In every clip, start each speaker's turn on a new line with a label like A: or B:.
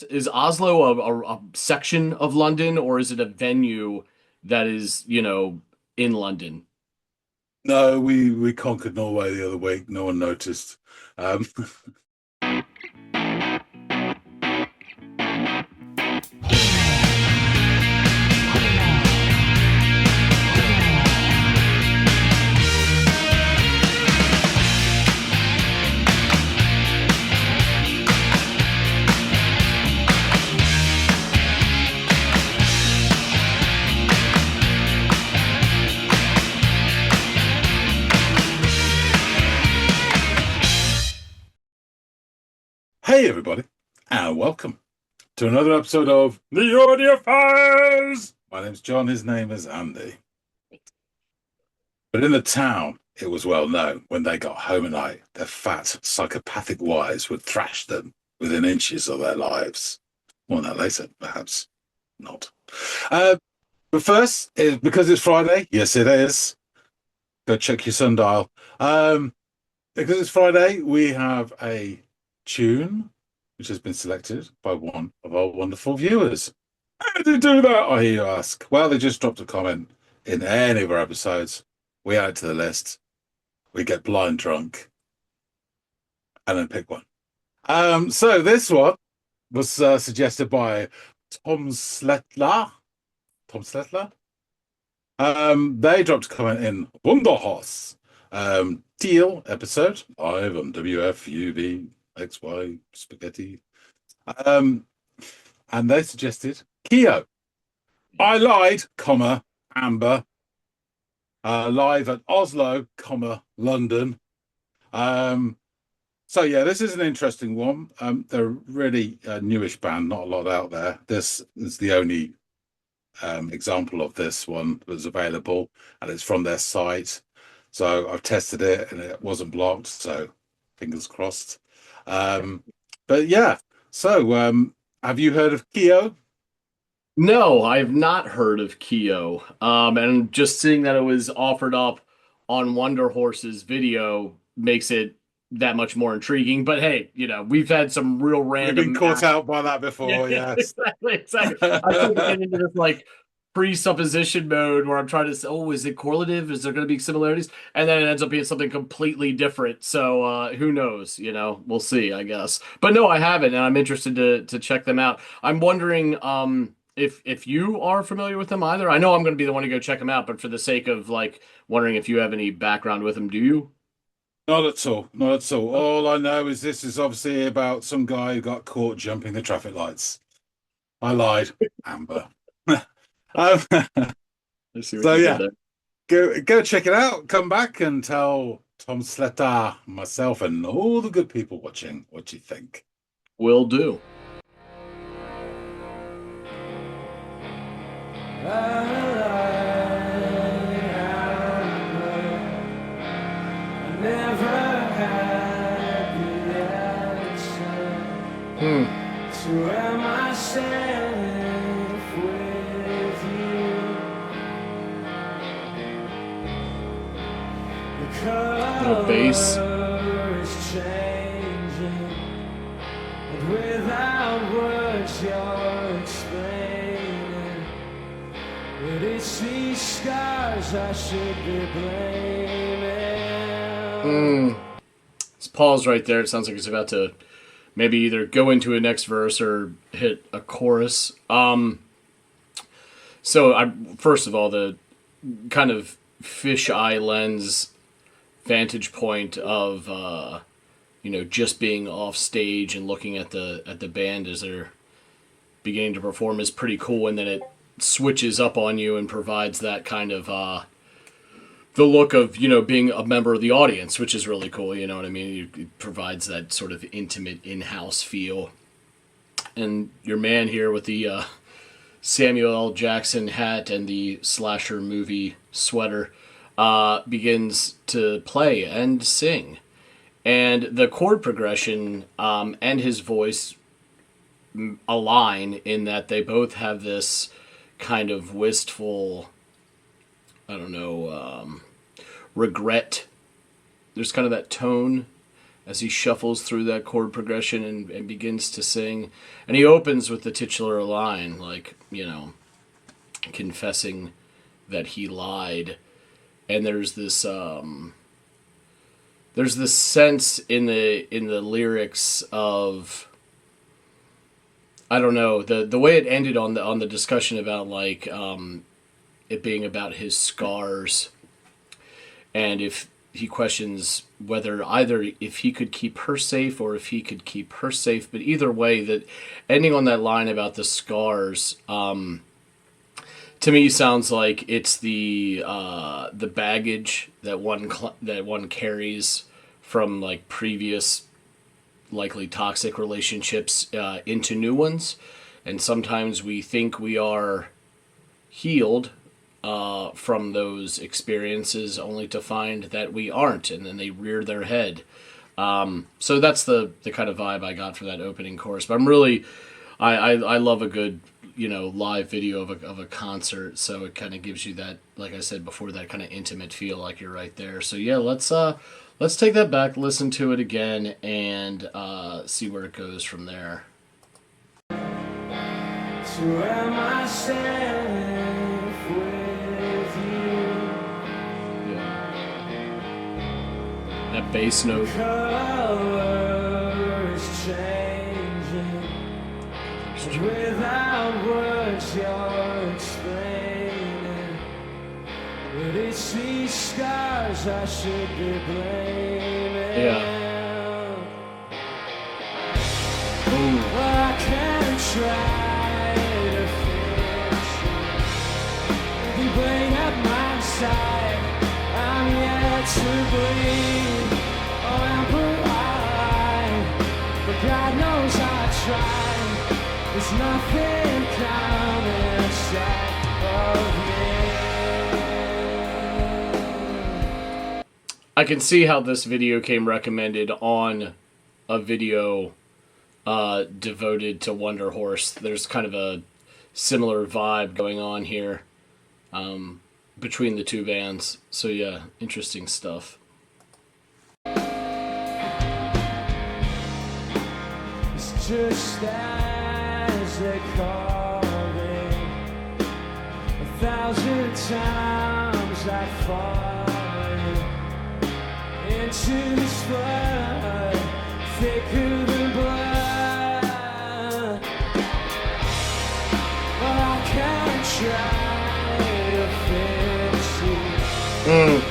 A: Is Oslo a section of London, or is it a venue that is, in London?
B: No, we conquered Norway the other week. No one noticed. Um, hey, everybody, and welcome to another episode of the Audiophiles. My name's John. His name is Andy. But in the town, it was well known when they got home at night, their fat, psychopathic wives would thrash them within inches of their lives. More on that later, perhaps not. Uh, but first, because it's Friday, yes, it is. Go check your sundial. Um, Because it's Friday, we have a tune which has been selected by one of our wonderful viewers. How did they do that? I hear you ask. Well, they just dropped a comment in any of our episodes. We add it to the list. We get blind drunk and then pick one. So this one was suggested by Tom Sletler. Tom Sletler. They dropped a comment in Wunderhaus. Teal episode live on WFUV Spaghetti. Um, and they suggested Keo. I lied, comma, Amber. Live at Oslo, comma, London. So yeah, this is an interesting one. They're really a newish band, not a lot out there. This is the only example of this one that's available, and it's from their site. So I've tested it and it wasn't blocked, so fingers crossed. But yeah, so have you heard of Keo?
A: No, I have not heard of Keo. And just seeing that it was offered up on Wonder Horse's video makes it that much more intriguing. But hey, we've had some real
B: We've been
A: random
B: caught out by that
A: Yeah,
B: before,
A: yeah,
B: yes.
A: exactly, exactly. I start to get into this like presupposition mode where I'm trying to say, oh, is it correlative? Is there going to be similarities? And then it ends up being something completely different. So who knows? We'll see, I guess. But no, I haven't, and I'm interested to check them out. I'm wondering if you are familiar with them either. I know I'm going to be the one to go check them out, but for the sake of like wondering if you have any background with them, do you?
B: Not at all. Not at all. All I know is this is obviously about some guy who got caught jumping the traffic lights. I lied, Amber. Um,
A: I see what
B: so
A: you did
B: yeah,
A: there.
B: go check it out. Come back and tell Tom Sletta, myself, and all the good people watching what you think.
A: Will do. Hmm.
C: So am I safe with you? The
A: Little bass.
C: color is changing, and without words you're explaining. But it's these scars I should be blaming.
A: It's pause right there. It sounds like it's about to maybe either go into a next verse or hit a chorus. So I first of all the kind of fisheye lens vantage point of just being off stage and looking at the band as they're beginning to perform is pretty cool, and then it switches up on you and provides that kind of the look of being a member of the audience, which is really cool. You know what I mean? It provides that sort of intimate in-house feel. And your man here with the Samuel L. Jackson hat and the slasher movie sweater begins to play and sing, and the chord progression and his voice align in that they both have this kind of wistful, I don't know, regret. There's kind of that tone as he shuffles through that chord progression and begins to sing. And he opens with the titular line, like, confessing that he lied. And there's this sense in the lyrics of, I don't know, the way it ended on the discussion about like it being about his scars, and if he questions whether either if he could keep her safe or if he could keep her safe, but either way, that ending on that line about the scars, to me sounds like it's the baggage that one carries from like previous likely toxic relationships into new ones, and sometimes we think we are healed from those experiences, only to find that we aren't, and then they rear their head. So that's the kind of vibe I got for that opening chorus. But I'm really, I love a good live video of a concert, so it kind of gives you that, like I said before, that kind of intimate feel, like you're right there. So yeah, let's take that back, listen to it again, and see where it goes from there.
C: So am I safe with you?
A: Yeah. That bass note.
C: Colors changing, without words you're explaining, but it's these scars I should be blaming.
A: Yeah.
C: Well, I can't try to fix it. You bring up my side, I'm yet to bleed. Oh, I'm blind, but God knows I tried. There's nothing coming inside of me.
A: I can see how this video came recommended on a video devoted to Wonder Horse. There's kind of a similar vibe going on here between the two bands. So yeah, interesting stuff.
C: It's just as they called it. 1,000 times I've fallen into this flood, thicker than blood. Well, I can't try to fix it.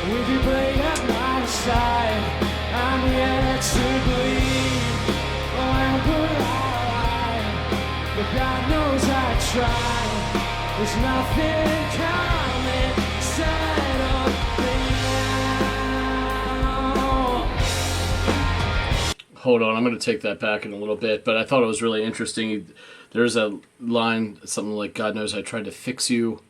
C: With your blade at my side, I'm yet to bleed. Oh, I'm blind, but God knows I tried. There's nothing coming inside of me now.
A: Hold on, I'm going to take that back in a little bit, but I thought it was really interesting. There's a line, something like, God knows I tried to fix you,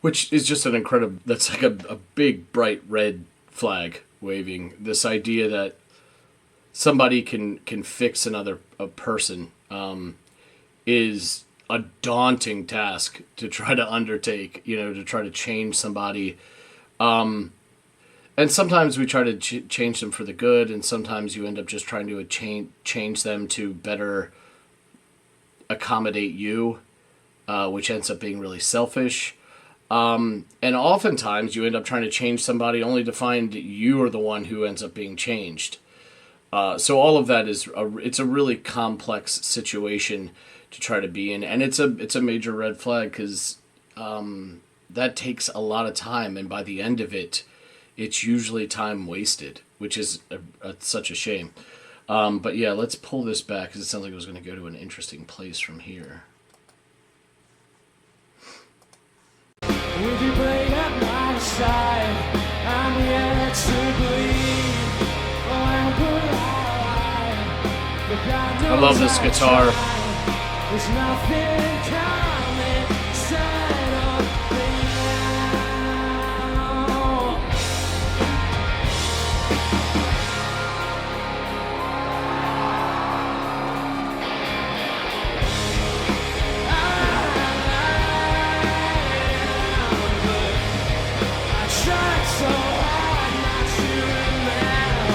A: which is just an incredible, that's like a big, bright red flag waving. This idea that somebody can fix another person is a daunting task to try to undertake, to try to change somebody. And sometimes we try to change them for the good, and sometimes you end up just trying to change them to better accommodate you, which ends up being really selfish. And oftentimes you end up trying to change somebody only to find you are the one who ends up being changed. So all of that it's a really complex situation to try to be in, and it's a major red flag, because that takes a lot of time, and by the end of it, it's usually time wasted, which is such a shame. But yeah, let's pull this back, because it sounds like it was going to go to an interesting place from here.
C: With your blade at my side, I'm yet to bleed. Oh, I'm blind, but God knows
A: I love this guitar.
C: There's nothing coming inside of me I tried so hard not to remember.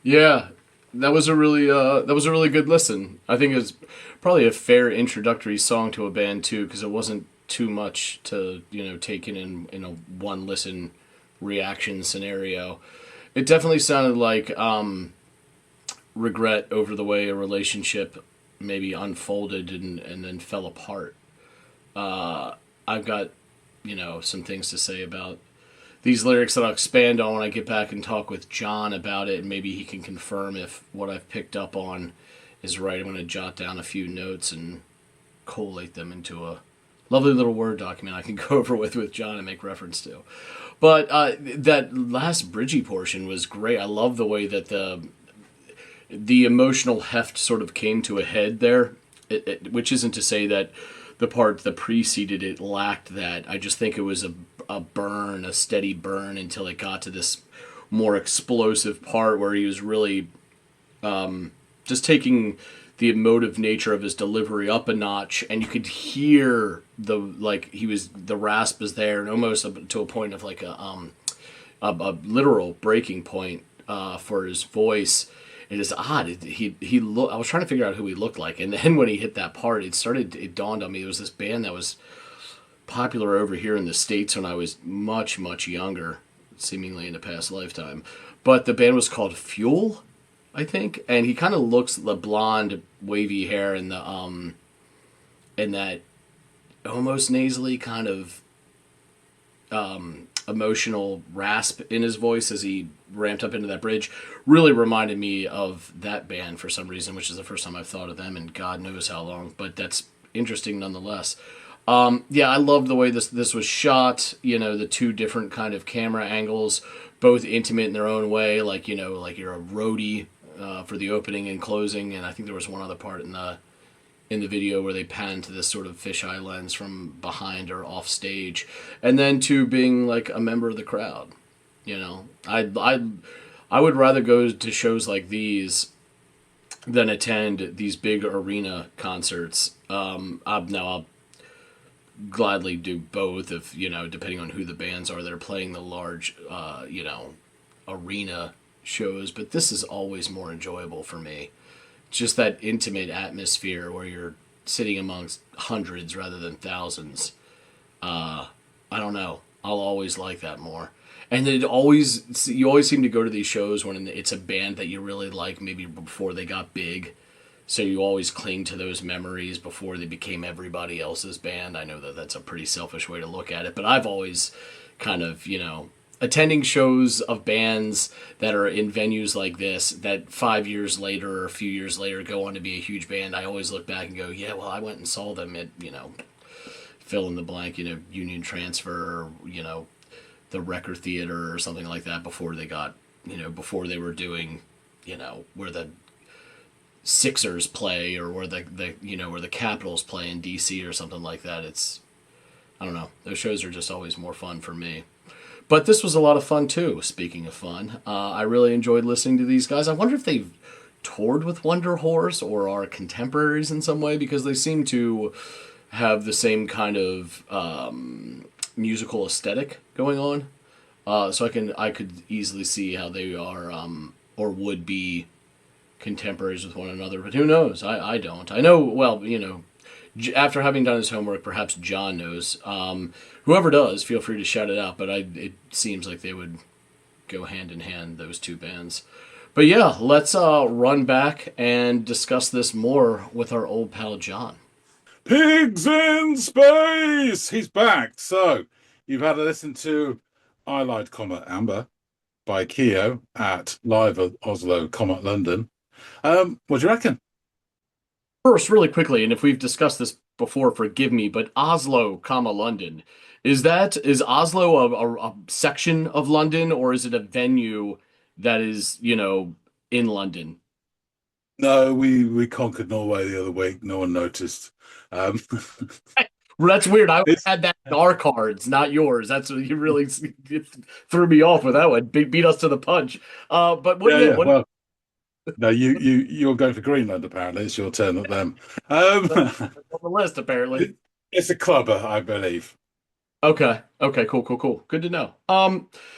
A: Yeah, that was a really good listen. I think it was probably a fair introductory song to a band too, because it wasn't too much to take in a one listen reaction scenario. It definitely sounded like regret over the way a relationship maybe unfolded and then fell apart. I've got some things to say about these lyrics that I'll expand on when I get back and talk with John about it, and maybe he can confirm if what I've picked up on is right. I'm going to jot down a few notes and collate them into a lovely little Word document I can go over with John and make reference to. But that last bridgy portion was great. I love the way that the emotional heft sort of came to a head there, which isn't to say that the part that preceded it lacked that. I just think it was a burn, a steady burn until it got to this more explosive part where he was really just taking the emotive nature of his delivery up a notch, and you could hear the rasp is there, and almost up to a point of like a literal breaking point for his voice. It is odd. I was trying to figure out who he looked like, and then when he hit that part, it dawned on me. It was this band that was popular over here in the States when I was much younger, seemingly in a past lifetime. But the band was called Fuel, I think, and he kind of looks the blonde, wavy hair and that almost nasally kind of emotional rasp in his voice as he ramped up into that bridge really reminded me of that band for some reason, which is the first time I've thought of them in God knows how long, but that's interesting nonetheless. Yeah, I loved the way this was shot. The two different kind of camera angles, both intimate in their own way. Like like you're a roadie for the opening and closing, and I think there was one other part in the video where they pan to this sort of fisheye lens from behind or off stage, and then to being like a member of the crowd. I would rather go to shows like these than attend these big arena concerts. I'll gladly do both if depending on who the bands are that are playing the large arena shows, but this is always more enjoyable for me. Just that intimate atmosphere where you're sitting amongst hundreds rather than thousands. I don't know, I'll always like that more. And you always seem to go to these shows when it's a band that you really like, maybe before they got big. So you always cling to those memories before they became everybody else's band. I know that that's a pretty selfish way to look at it, but I've always kind of, attending shows of bands that are in venues like this that 5 years later or a few years later go on to be a huge band. I always look back and go, yeah, well, I went and saw them at, fill in the blank, Union Transfer or, the Record Theater or something like that before they got, before they were doing, where the Sixers play or where where the Capitals play in DC or something like that. I don't know. Those shows are just always more fun for me. But this was a lot of fun too. Speaking of fun, I really enjoyed listening to these guys. I wonder if they've toured with Wonder Horse or are contemporaries in some way, because they seem to have the same kind of musical aesthetic going on. So I could easily see how they are or would be contemporaries with one another, but who knows? I don't. I know, well, after having done his homework, perhaps John knows. Whoever does, feel free to shout it out, but it seems like they would go hand in hand, those two bands. But yeah, let's run back and discuss this more with our old pal John.
B: Pigs in Space! He's back. So, you've had to listen to I Lied, Amber by Keo at Live at Oslo, London. What do you reckon?
A: First, really quickly, and if we've discussed this before, forgive me, but Oslo, London, is Oslo a section of London, or is it a venue that is, in London?
B: No, we conquered Norway the other week. No one noticed.
A: That's weird. I had that in our cards, not yours. That's what you really threw me off with that one. Beat us to the punch. But
B: well, no, you're going for Greenland. Apparently, it's your turn, not them.
A: On the list, apparently.
B: It's a clubber, I believe.
A: Okay. Cool. Good to know.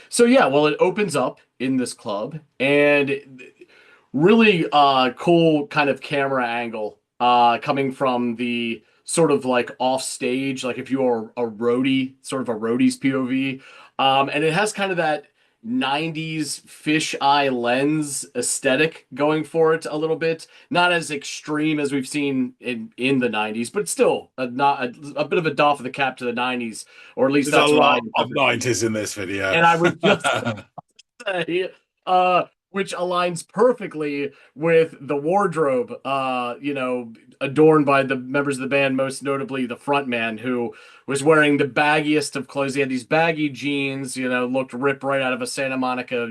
A: So yeah, well, it opens up in this club, and Really cool kind of camera angle coming from the sort of like off stage, like if you are a roadie, sort of a roadie's POV. And it has kind of that 90s fisheye lens aesthetic going for it a little bit. Not as extreme as we've seen in the 90s, but still not a bit of a doff of the cap to the 90s, or at least
B: There's a
A: that's what I
B: lot of
A: interpret.
B: 90s in this video.
A: And I was just say, which aligns perfectly with the wardrobe, adorned by the members of the band, most notably the front man, who was wearing the baggiest of clothes. He had these baggy jeans, looked ripped right out of a Santa Monica,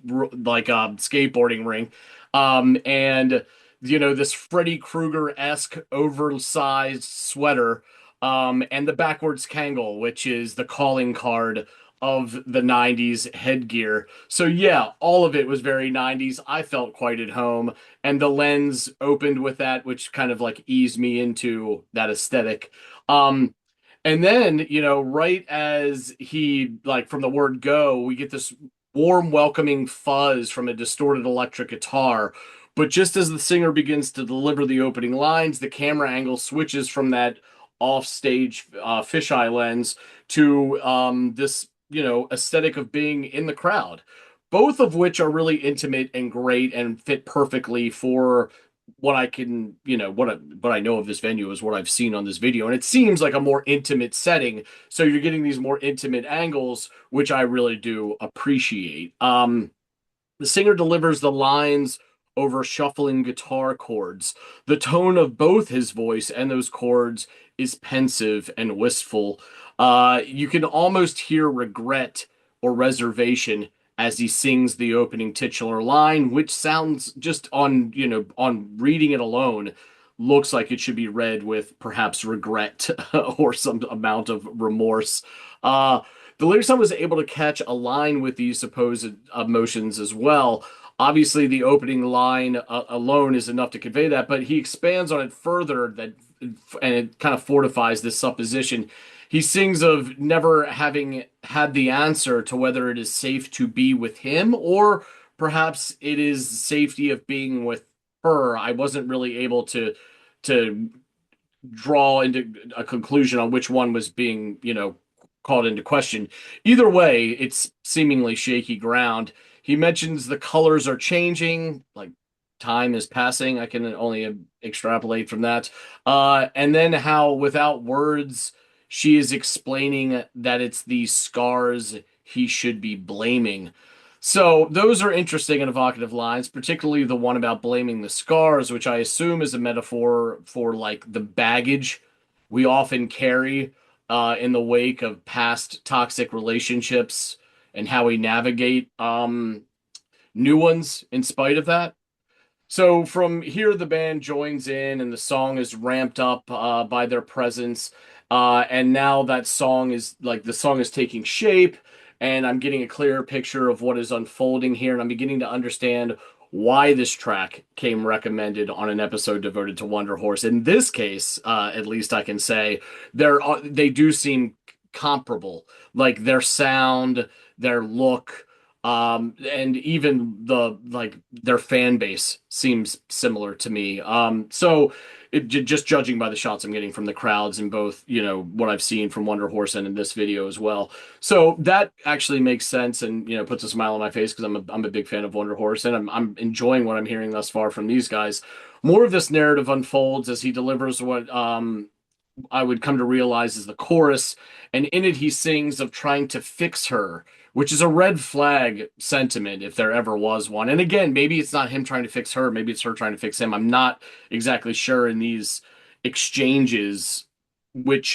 A: like a skateboarding ring. And, this Freddy Krueger-esque oversized sweater, and the backwards Kangol, which is the calling card of the 90s headgear. So yeah, all of it was very 90s. I felt quite at home, and the lens opened with that, which kind of like eased me into that aesthetic. Um and then, right as he, like, from the word go, we get this warm welcoming fuzz from a distorted electric guitar. But just as the singer begins to deliver the opening lines, the camera angle switches from that off-stage fisheye lens to this aesthetic of being in the crowd, both of which are really intimate and great and fit perfectly for what I can, what I know of this venue is what I've seen on this video. And it seems like a more intimate setting. So you're getting these more intimate angles, which I really do appreciate. The singer delivers the lines over shuffling guitar chords. The tone of both his voice and those chords is pensive and wistful. You can almost hear regret or reservation as he sings the opening titular line, which sounds, just on reading it alone, looks like it should be read with perhaps regret or some amount of remorse. The lyrics, I was able to catch a line with these supposed emotions as well. Obviously, the opening line alone is enough to convey that, but he expands on it further, and it kind of fortifies this supposition. He sings of never having had the answer to whether it is safe to be with him, or perhaps it is safety of being with her. I wasn't really able to draw into a conclusion on which one was being, called into question. Either way, it's seemingly shaky ground. He mentions the colors are changing, like time is passing. I can only extrapolate from that. And then how, without words, she is explaining that it's these scars he should be blaming. So those are interesting and evocative lines, particularly the one about blaming the scars, which I assume is a metaphor for like the baggage we often carry in the wake of past toxic relationships, and how we navigate new ones in spite of that. So from here, the band joins in, and the song is ramped up by their presence. And now that song is like the song is taking shape, and I'm getting a clearer picture of what is unfolding here, and I'm beginning to understand why this track came recommended on an episode devoted to Wonder Horse. In this case, at least I can say they do seem comparable, like their sound, their look, and even their fan base seems similar to me. So just judging by the shots I'm getting from the crowds in both, what I've seen from Wonder Horse and in this video as well. So that actually makes sense, and puts a smile on my face, because I'm a big fan of Wonder Horse, and I'm enjoying what I'm hearing thus far from these guys. More of this narrative unfolds as he delivers what I would come to realize is the chorus, and in it he sings of trying to fix her, which is a red flag sentiment if there ever was one. And again, maybe it's not him trying to fix her, maybe it's her trying to fix him. I'm not exactly sure in these exchanges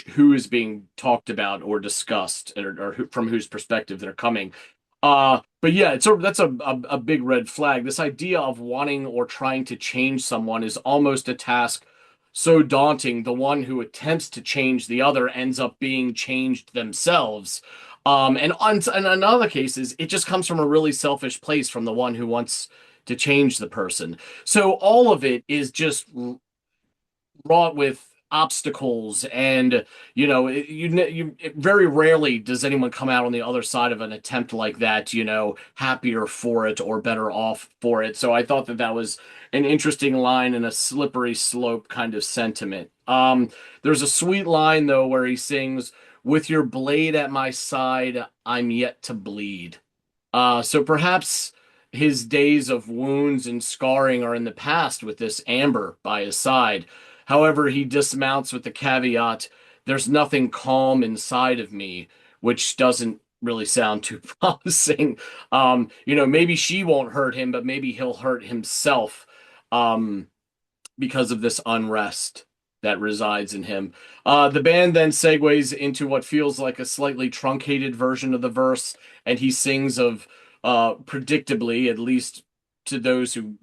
A: who is being talked about or discussed, or from whose perspective they're coming. But yeah, that's a big red flag. This idea of wanting or trying to change someone is almost a task so daunting, the one who attempts to change the other ends up being changed themselves. And in other cases, it just comes from a really selfish place from the one who wants to change the person. So all of it is just wrought with obstacles, and very rarely does anyone come out on the other side of an attempt like that, happier for it or better off for it. So I thought that that was an interesting line and a slippery slope kind of sentiment. There's a sweet line though where he sings, "With your blade at my side, I'm yet to bleed." So perhaps his days of wounds and scarring are in the past with this amber by his side. However, he dismounts with the caveat, "There's nothing calm inside of me," which doesn't really sound too promising. Maybe she won't hurt him, but maybe he'll hurt himself. Um, because of this unrest that resides in him. The band then segues into what feels like a slightly truncated version of the verse, and he sings of, predictably, at least to those who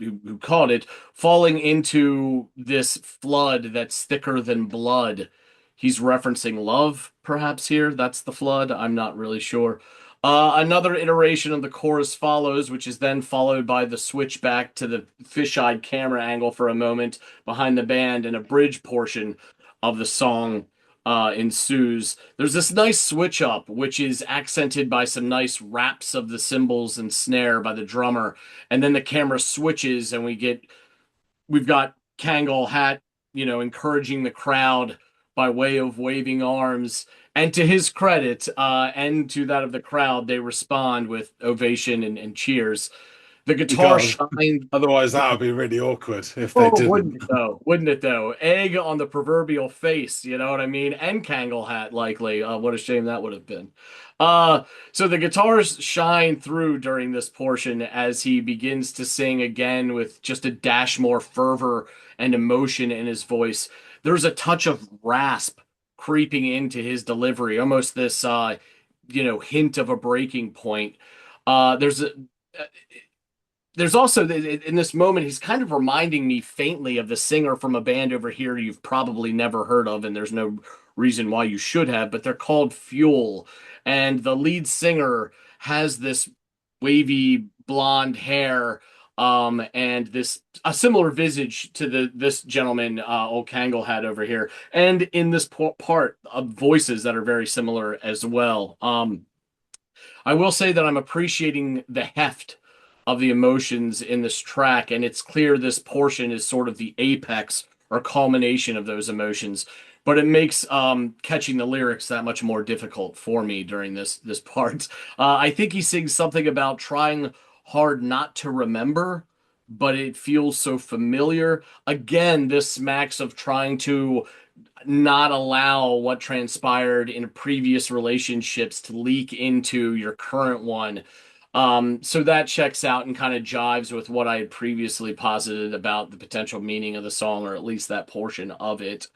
A: caught it, falling into this flood that's thicker than blood. He's referencing love, perhaps here. That's the flood. I'm not really sure. Another iteration of the chorus follows, which is then followed by the switch back to the fisheye camera angle for a moment behind the band, and a bridge portion of the song ensues. There's this nice switch up, which is accented by some nice raps of the cymbals and snare by the drummer, and then the camera switches, and we've got Kangol Hat, encouraging the crowd by way of waving arms. And to his credit, and to that of the crowd, they respond with ovation and cheers. The
B: You
A: guitar
B: got
A: shine.
B: Otherwise, that would be really awkward if they
A: Oh,
B: didn't.
A: wouldn't it though? Wouldn't it though? Egg on the proverbial face, you know what I mean? And Kangol Hat, likely. What a shame that would have been. So the guitars shine through during this portion as he begins to sing again with just a dash more fervor and emotion in his voice. There's a touch of rasp creeping into his delivery, almost this, hint of a breaking point. There's also in this moment he's kind of reminding me faintly of the singer from a band over here you've probably never heard of, and there's no reason why you should have, but they're called Fuel, and the lead singer has this wavy blonde hair, and this a similar visage to this gentleman, old Kangol had over here, and in this part of voices that are very similar as well. I will say that I'm appreciating the heft of the emotions in this track, and it's clear this portion is sort of the apex or culmination of those emotions. But it makes catching the lyrics that much more difficult for me during this part. I think he sings something about trying hard not to remember, but it feels so familiar. Again, this smacks of trying to not allow what transpired in previous relationships to leak into your current one. So that checks out and kind of jives with what I had previously posited about the potential meaning of the song, or at least that portion of it.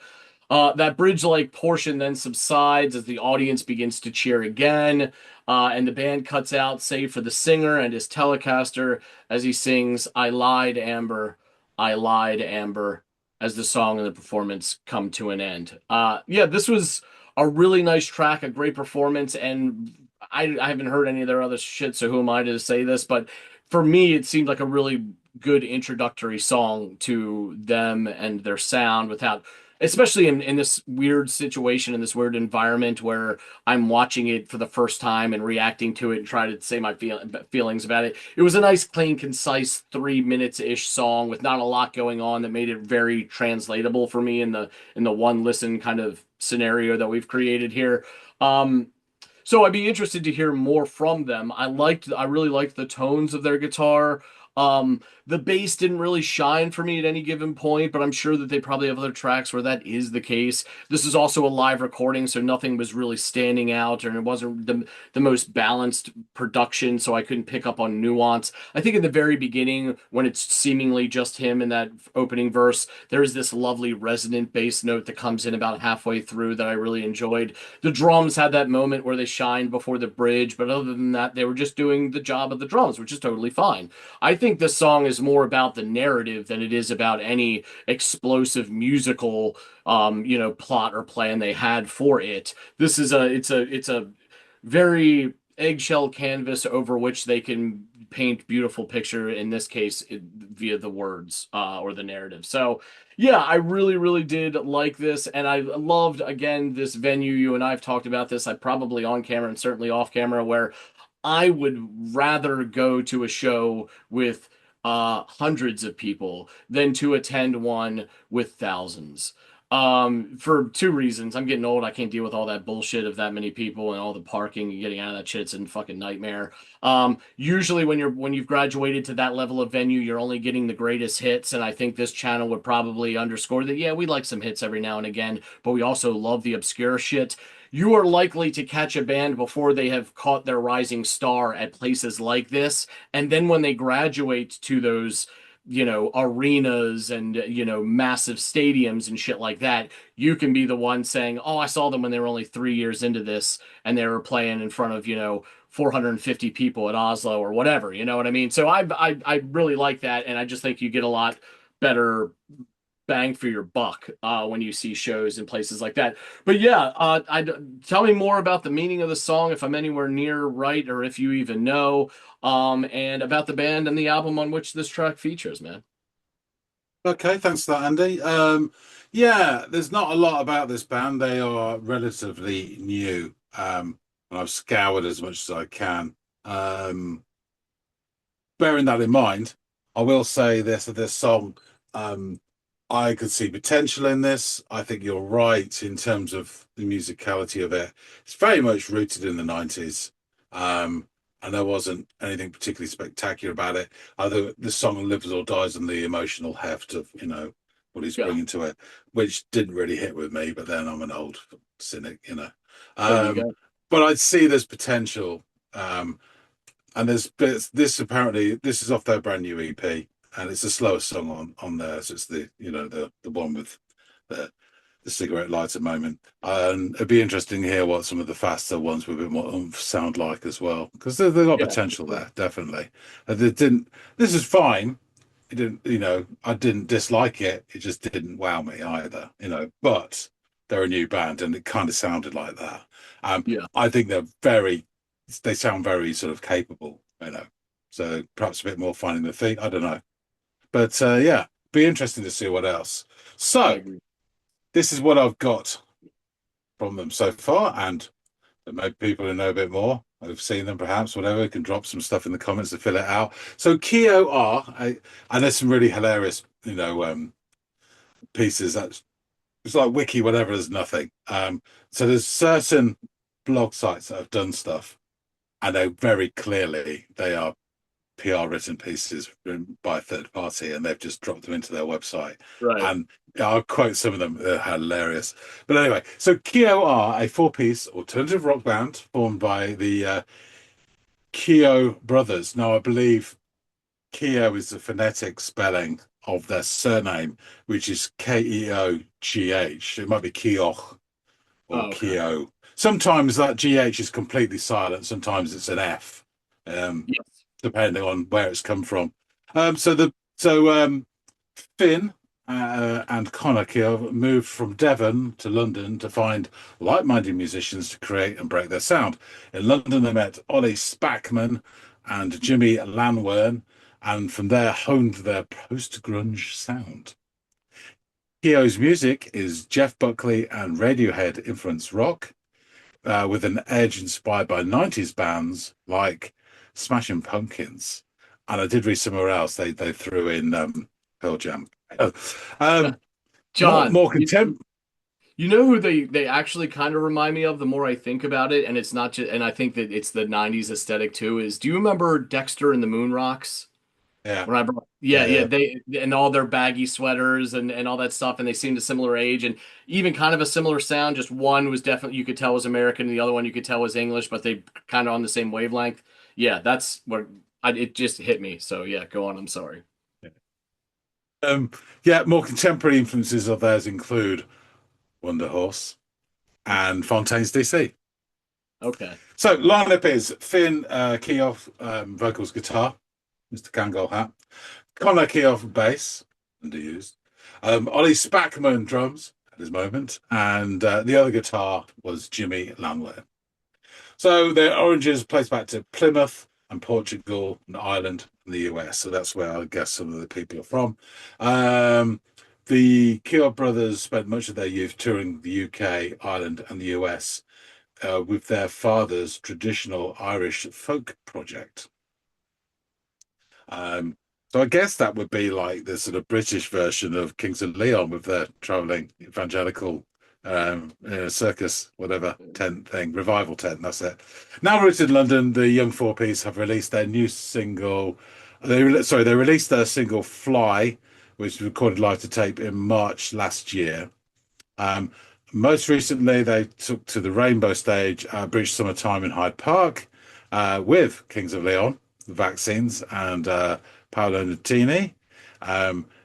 A: That bridge-like portion then subsides as the audience begins to cheer again, and the band cuts out, save for the singer and his Telecaster, as he sings, "I lied, Amber, I lied, Amber," as the song and the performance come to an end. Yeah, this was a really nice track, a great performance, and I haven't heard any of their other shit, so who am I to say this? But for me, it seemed like a really good introductory song to them and their sound, without, especially in this weird situation, in this weird environment where I'm watching it for the first time and reacting to it and trying to say my feelings about it. It was a nice, clean, concise 3 minutes-ish song with not a lot going on that made it very translatable for me in the one listen kind of scenario that we've created here. So I'd be interested to hear more from them. I really liked the tones of their guitar. The bass didn't really shine for me at any given point, but I'm sure that they probably have other tracks where that is the case. This is also a live recording, so nothing was really standing out, and it wasn't the most balanced production, so I couldn't pick up on nuance. I think in the very beginning, when it's seemingly just him in that opening verse, there's this lovely resonant bass note that comes in about halfway through that I really enjoyed. The drums had that moment where they shined before the bridge, but other than that, they were just doing the job of the drums, which is totally fine. I think this song is more about the narrative than it is about any explosive musical, plot or plan they had for it. This is it's a very eggshell canvas over which they can paint beautiful picture, in this case via the words or the narrative. So yeah, I really, really did like this, and I loved, again, this venue. You and I have talked about this, I probably on camera and certainly off camera, where I would rather go to a show with hundreds of people than to attend one with thousands. For two reasons. I'm getting old. I can't deal with all that bullshit of that many people and all the parking and getting out of that shit. It's a fucking nightmare. Usually when you've graduated to that level of venue, you're only getting the greatest hits, and I think this channel would probably underscore that. Yeah, we like some hits every now and again, but we also love the obscure shit. You are likely to catch a band before they have caught their rising star at places like this, and then when they graduate to those, arenas and, massive stadiums and shit like that, you can be the one saying, oh, I saw them when they were only 3 years into this and they were playing in front of, 450 people at Oslo or whatever. You know what I mean? So I really like that, and I just think you get a lot better bang for your buck when you see shows in places like that. But yeah, tell me more about the meaning of the song, if I'm anywhere near right, or if you even know, and about the band and the album on which this track features, man.
B: Okay, thanks for that, Andy. Yeah, there's not a lot about this band. They are relatively new, and I've scoured as much as I can. Bearing that in mind, I will say this song, I could see potential in this. I think you're right in terms of the musicality of it. It's very much rooted in the 90s. And there wasn't anything particularly spectacular about it. Either the song lives or dies on the emotional heft of, what he's
A: Yeah,
B: bringing to it, which didn't really hit with me, but then I'm an old cynic.
A: there you
B: Um,
A: go.
B: but I'd see there's potential. And there's bits, this is off their brand new EP, and it's the slowest song on there. So it's the one with the cigarette lighter moment. And it'd be interesting to hear what some of the faster ones with a bit more oomph sound like as well, because they've got
A: Yeah,
B: potential there, definitely. They didn't. This is fine. It didn't. I didn't dislike it. It just didn't wow me either. But they're a new band, and it kind of sounded like that.
A: yeah,
B: I think they sound very sort of capable. So perhaps a bit more finding the feet. I don't know. But yeah, be interesting to see what else.
A: I
B: So
A: agree.
B: this is what I've got from them so far, and maybe people who know a bit more, who've seen them perhaps, whatever, can drop some stuff in the comments to fill it out. So Keo and there's some really hilarious, pieces that it's like wiki whatever. There's nothing. So there's certain blog sites that have done stuff, and they are PR written pieces written by a third party, and they've just dropped them into their website.
A: Right.
B: And I'll quote some of them. They're hilarious. But anyway, so Keo are a four-piece alternative rock band formed by the Keo brothers. Now, I believe Keo is the phonetic spelling of their surname, which is Keogh. It might be Keogh or
A: Oh, okay.
B: Keo. Sometimes that GH is completely silent. Sometimes it's an F. Um,
A: Yes.
B: depending on where it's come from. So Finn and Connor Keogh moved from Devon to London to find like-minded musicians to create and break their sound. In London, they met Ollie Spackman and Jimmy Lanwern, and from there honed their post-grunge sound. Keogh's music is Jeff Buckley and Radiohead influenced rock, with an edge inspired by 90s bands like Smashing Pumpkins. And I did read somewhere else they threw in Pearl Jam. um, more
A: John,
B: more contempt.
A: you know who they actually kind of remind me of the more I think about it, and it's not just, and I think that it's the 90s aesthetic too, is, do you remember Dexter and the Moon Rocks?
B: Yeah,
A: When I brought, yeah,
B: yeah,
A: yeah,
B: yeah.
A: they and all their baggy sweaters and all that stuff, and they seemed a similar age and even kind of a similar sound. Just one was definitely, you could tell was American, and the other one you could tell was English, but they kind of on the same wavelength. Yeah, that's what it just hit me. So yeah, go on. I'm sorry.
B: Um, yeah, more contemporary influences of theirs include Wonder Horse and Fontaine's DC.
A: Okay.
B: So lineup is Finn Keough, vocals, guitar, Mr. Kangol hat, Connor Keough, bass, underused, Ollie Spackman, drums at his moment, and the other guitar was Jimmy Landwehr. So their origins place back to Plymouth and Portugal and Ireland and the US. So that's where I guess some of the people are from. The Keogh brothers spent much of their youth touring the UK, Ireland, and the US with their father's traditional Irish folk project. So I guess that would be like the sort of British version of Kings of Leon with their traveling evangelical circus, whatever tent thing, revival tent. That's it. Now rooted in London, the Young Four Piece have released their new single. They released their single "Fly," which was recorded live to tape in March last year. Um, Most recently, they took to the Rainbow stage, British Summertime in Hyde Park, with Kings of Leon, the Vaccines, and Paolo Nutini,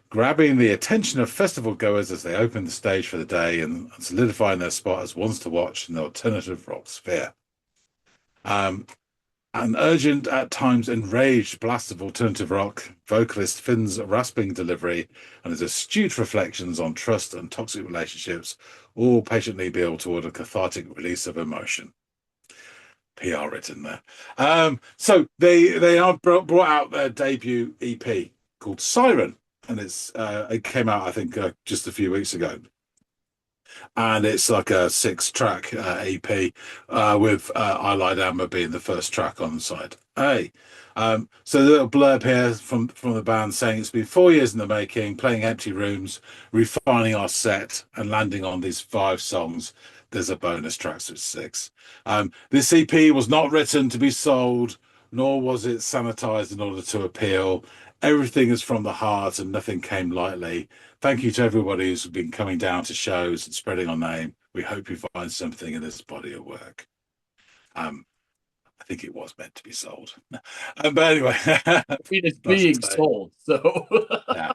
B: grabbing the attention of festival goers as they opened the stage for the day and solidifying their spot as ones to watch in the alternative rock sphere. An urgent, at times enraged blast of alternative rock, vocalist Finn's rasping delivery, and his astute reflections on trust and toxic relationships all patiently build toward a cathartic release of emotion. PR written there. So they are brought out their debut EP called Siren, and it came out I think just a few weeks ago. And it's like a 6-track EP with I Lied Amber being the first track on the side. Hey, so the little blurb here from the band saying it's been 4 years in the making, playing empty rooms, refining our set, and landing on these 5 songs. There's a bonus track, so it's 6. This EP was not written to be sold, nor was it sanitized in order to appeal. Everything is from the heart and nothing came lightly. Thank you to everybody who's been coming down to shows and spreading our name. We hope you find something in this body of work. I think it was meant to be sold. But anyway.
A: It's being sold, so.
B: Yeah.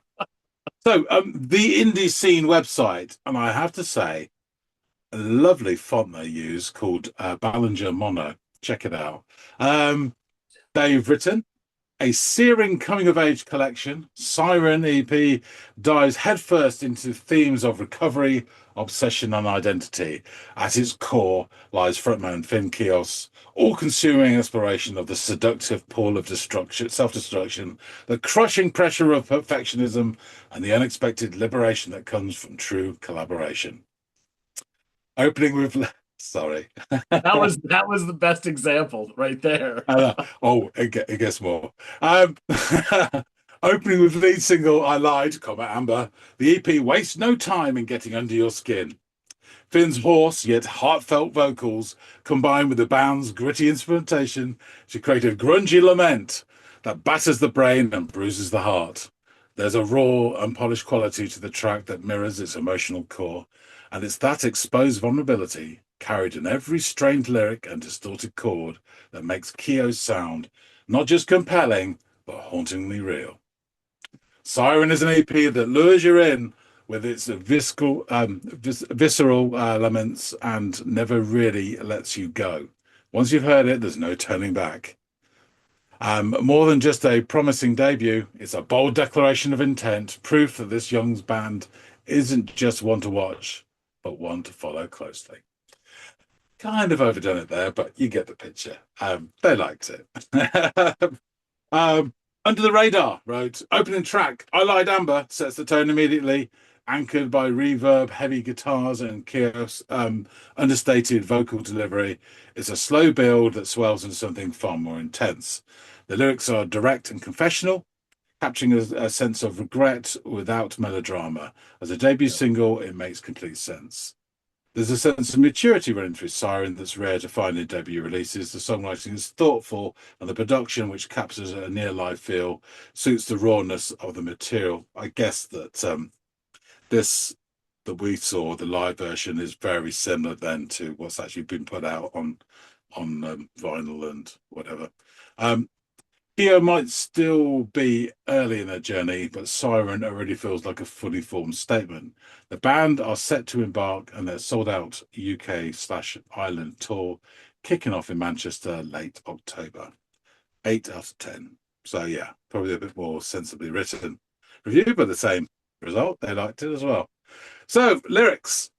B: So the Indie Scene website, and I have to say, a lovely font they use called Ballinger Mono. Check it out. They've written a searing coming-of-age collection. Siren EP dives headfirst into themes of recovery, obsession, and identity. At its core lies frontman Finn Keogh's all-consuming exploration of the seductive pool of self-destruction, the crushing pressure of perfectionism, and the unexpected liberation that comes from true collaboration. Opening with... Sorry.
A: That was the best example right there.
B: It gets more. Opening with lead single I Lied, Amber, the EP wastes no time in getting under your skin. Finn's hoarse yet heartfelt vocals combine with the band's gritty instrumentation to create a grungy lament that batters the brain and bruises the heart. There's a raw, unpolished quality to the track that mirrors its emotional core, and it's that exposed vulnerability carried in every strained lyric and distorted chord that makes Keogh's sound not just compelling, but hauntingly real. Siren is an EP that lures you in with its visceral laments and never really lets you go. Once you've heard it, there's no turning back. More than just a promising debut, it's a bold declaration of intent, proof that this young band isn't just one to watch, but one to follow closely. Kind of overdone it there, but you get the picture. They liked it. Under the Radar wrote, opening track, I Lied Amber, sets the tone immediately, anchored by reverb, heavy guitars, and Keogh's understated vocal delivery. It's a slow build that swells into something far more intense. The lyrics are direct and confessional, capturing a sense of regret without melodrama. As a debut single, it makes complete sense. There's a sense of maturity running through Siren that's rare to find in debut releases. The songwriting is thoughtful, and the production, which captures a near-live feel, suits the rawness of the material. I guess that this that we saw, the live version, is very similar then to what's actually been put out on vinyl and whatever. Keogh might still be early in their journey, but Siren already feels like a fully formed statement. The band are set to embark on their sold-out UK/Ireland tour, kicking off in Manchester late October. 8 out of 10. So yeah, probably a bit more sensibly written review, but the same result. They liked it as well. So lyrics.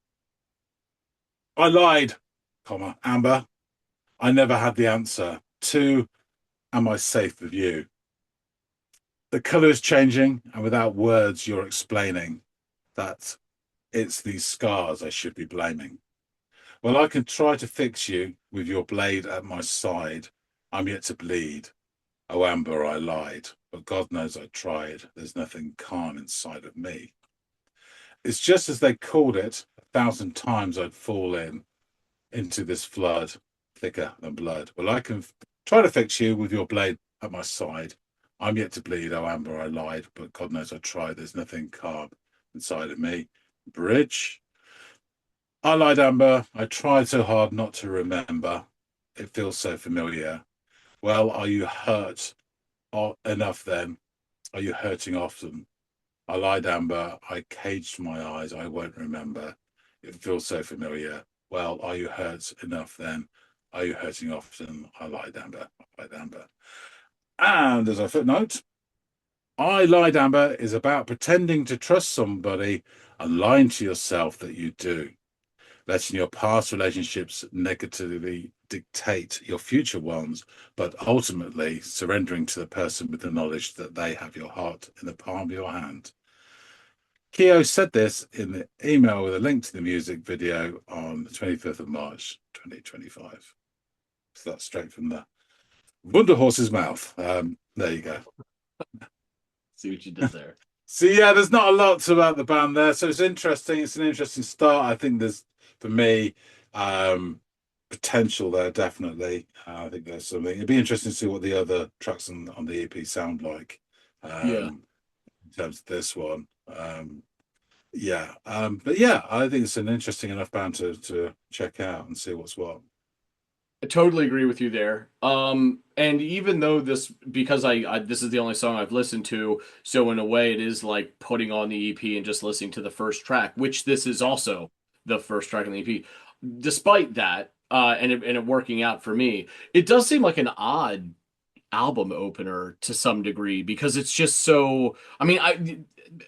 B: I lied, Amber. I never had the answer. Two, am I safe with you? The color is changing, and without words, you're explaining that it's these scars I should be blaming. Well, I can try to fix you with your blade at my side. I'm yet to bleed. Oh, Amber, I lied, but God knows I tried. There's nothing calm inside of me. It's just as they called it, 1,000 times I'd fall into this flood, thicker than blood. Well, I can try to fix you with your blade at my side. I'm yet to bleed. Oh, Amber, I lied, but God knows I tried. There's nothing calm inside of me. Bridge. I lied, Amber. I tried so hard not to remember. It feels so familiar. Well, are you hurt enough then? Are you hurting often? I lied, Amber. I caged my eyes. I won't remember. It feels so familiar. Well, are you hurt enough then? Are you hurting often? I lied, Amber. I lied, Amber. And as a footnote, I lied, Amber is about pretending to trust somebody and lying to yourself that you do, letting your past relationships negatively dictate your future ones, but ultimately surrendering to the person with the knowledge that they have your heart in the palm of your hand. Keo said this in the email with a link to the music video on the 25th of March, 2025. So that's straight from the Wonder Horse's mouth. There you go.
A: See what you did there.
B: So yeah, there's not a lot about the band there. So it's interesting. It's an interesting start. I think there's, for me, potential there, definitely. I think there's something. It'd be interesting to see what the other tracks on the EP sound like.
A: Yeah.
B: In terms of this one. But yeah, I think it's an interesting enough band to check out and see what's what.
A: I totally agree with you there. And even though because this is the only song I've listened to, so in a way it is like putting on the EP and just listening to the first track, which this is also the first track on the EP. Despite that, and it working out for me, it does seem like an odd album opener to some degree because it's just so. I mean,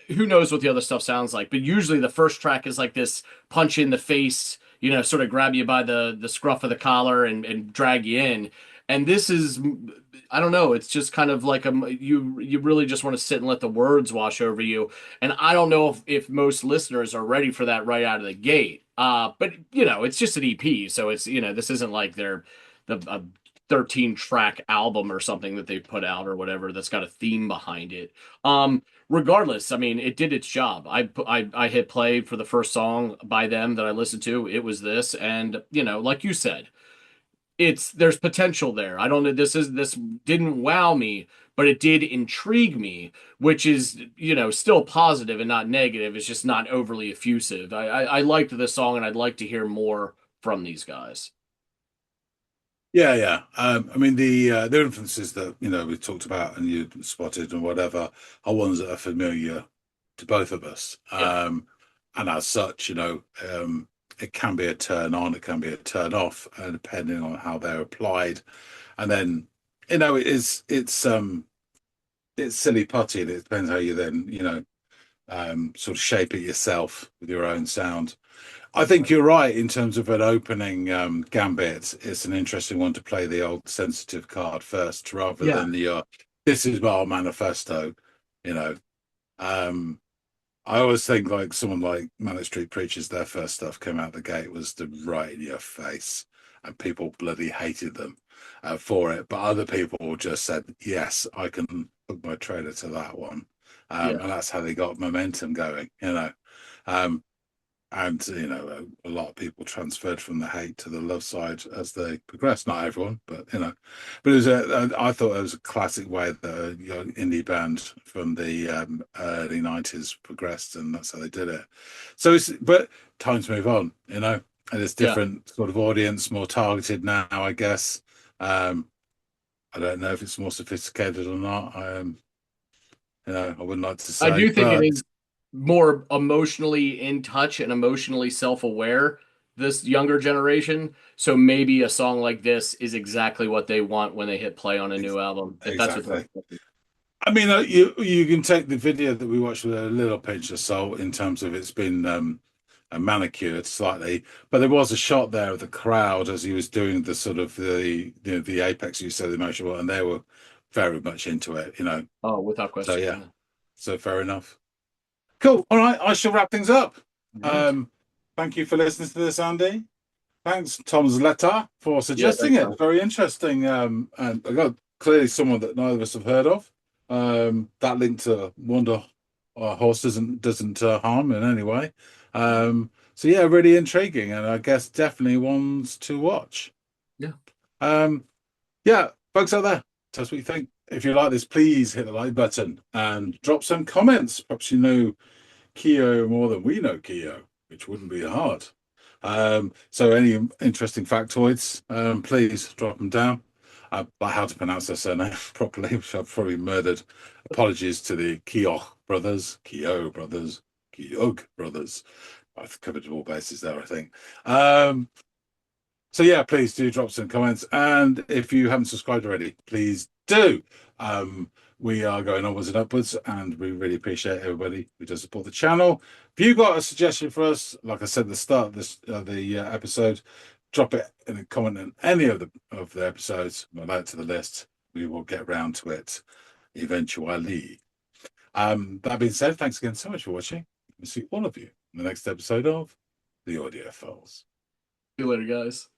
A: who knows what the other stuff sounds like, but usually the first track is like this punch in the face, sort of grab you by the scruff of the collar and drag you in. And this is, I don't know, it's just kind of like you really just want to sit and let the words wash over you. And I don't know if most listeners are ready for that right out of the gate. But it's just an EP, so it's this isn't like a 13 track album or something that they've put out or whatever that's got a theme behind it. Regardless, I mean, it did its job. I hit play for the first song by them that I listened to. It was this, and like you said, there's potential there. I don't know. This didn't wow me, but it did intrigue me, which is still positive and not negative. It's just not overly effusive. I liked this song, and I'd like to hear more from these guys.
B: Yeah. I mean, the influences that we talked about and you spotted and whatever are ones that are familiar to both of us.
A: Yeah.
B: And as such, it can be a turn on, it can be a turn off, depending on how they're applied. And then, it's silly putty, and it depends how you then, sort of shape it yourself with your own sound. I think you're right in terms of an opening gambit. It's an interesting one to play the old sensitive card first, rather than this is our manifesto. I always think like someone like Manic Street Preachers, their first stuff came out the gate was the right in your face, and people bloody hated them for it. But other people just said, "Yes, I can hook my trailer to that one," and that's how they got momentum going. And a lot of people transferred from the hate to the love side as they progressed. Not everyone, but but it was I thought it was a classic way that a young indie band from the early '90s progressed, and that's how they did it. So but times move on, and it's different sort of audience, more targeted now, I guess. I don't know if it's more sophisticated or not. I wouldn't like to say.
A: I do think it is more emotionally in touch and emotionally self-aware, this younger generation. So maybe a song like this is exactly what they want when they hit play on a new album. If
B: exactly. I mean, you can take the video that we watched with a little pinch of salt in terms of it's been and manicured slightly. But there was a shot there of the crowd as he was doing the sort of the apex use of the emotion, and they were very much into it, you know.
A: Oh, without question.
B: So yeah, so fair enough. Cool. All right, I shall wrap things up.
A: Right.
B: Thank you for listening to this, Andy. Thanks, Tom's letter, for suggesting it. Very interesting. And I got clearly someone that neither of us have heard of. That link to Wonder Horse doesn't harm in any way. So yeah, really intriguing, and I guess definitely ones to watch.
A: Yeah.
B: Yeah, folks out there, tell us what you think. If you like this, please hit the like button and drop some comments. Perhaps you know Keo more than we know Keo, which wouldn't be hard. So any interesting factoids, please drop them down. Like how to pronounce their surname properly, which I've probably murdered. Apologies to the Keogh brothers. I've covered all bases there, I think. So yeah, please do drop some comments. And if you haven't subscribed already, please do. We are going onwards and upwards, and we really appreciate everybody who does support the channel. If you got a suggestion for us, like I said at the start of this the episode, drop it in a comment on any of the episodes. We'll add it to the list. We will get round to it eventually. That being said, thanks again so much for watching. We'll see all of you in the next episode of the Audiophiles.
A: See you later, guys.